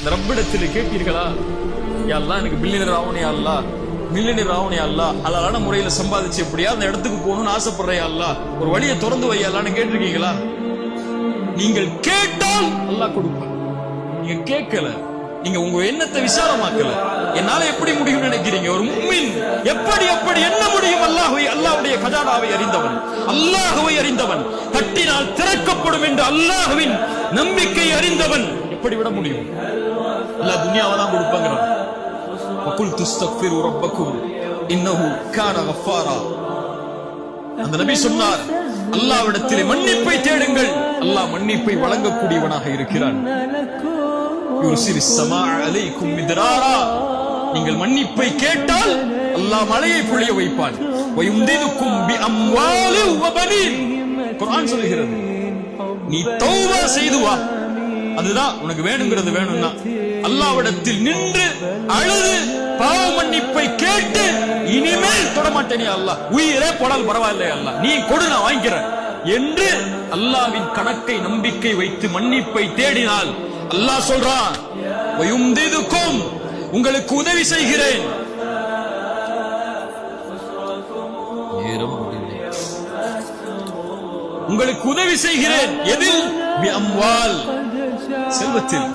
இந்த ரப்பிடத்தில் கேட்டீர்களா, யா அல்லாஹ் எனக்கு பில்லியனர் ஆகணும், யா அல்லாஹ் மில்லியனர் ஆகணும், யா அல்லாஹ் ஹலாலான முறையில சம்பாதிச்சு எப்படியா அந்த இடத்துக்கு போகணும்னு ஆசைப்படுறேன், யா அல்லாஹ் ஒரு வழியை திறந்து வை அல்லாஹ்னு கேட்டிருக்கீங்களா? நீங்கள் கேட்டால் அல்லாஹ் கொடுப்பான். நீங்க கேட்கல, நீங்க உங்க எண்ணத்தை விசாலமாக்கல. என்னால எப்படி முடியும் நினைக்கிறீங்க? ஒரு முஃமின் எப்படி என்ன முடியும்? அல்லாஹ்வுடைய கஜானாவை அறிந்தவன், அல்லாஹ்வை அறிந்தவன், தட்டினால் திறக்கப்படும் என்று அல்லாஹ்வின் நம்பிக்கை அறிந்தவன் எப்படி விட முடியும்? அல்லாஹ் துனியாவை தான் கொடுப்பாங்கிறான். வகுல் துஸ்தக்ஃபிரு ரப்பக்கும் இன்னஹு கான கஃபாரா. அந்த நபி சொன்னார், அல்லாஹ்விடத்திலே மன்னிப்பை தேடுங்கள், அல்லாஹ் மன்னிப்பை வழங்கக்கூடியவனாக இருக்கிறான். யுர்சிலிஸ் ஸமாஅ அலைக்கும் மித்ராரா. நீங்கள் மன்னிப்பை கேட்டால் அல்லாஹ் மழையை பொழிய வைப்பான். வயும்திதுக்கும் பிஅம்வாலி வபனீன். குர்ஆன் சொல்கிறது, நீ தௌபா செய்து வா, அதுதான் உனக்கு வேணுங்கிறது. வேணும்னா அல்லாஹ்விடத்தில் நின்று அழுது பாவ மன்னிப்பை கேட்டு இனிமேல் தொடமாட்டேன் அல்லாஹ், உயிரே போடால் பரவாயில்லை அல்லாஹ், நீ கொடு நான் வாங்கிக்கிறேன் என்று அல்லாஹ்வின் கணக்கை நம்பிக்கை வைத்து மன்னிப்பை தேடினால் அல்லாஹ் சொல்றான், வயும்திதுக்கும் உங்களுக்கு உதவி செய்கிறேன். உங்களுக்கு உதவி செய்கிறேன். எதில்? பிஅம்வால், செல்வத்தில்.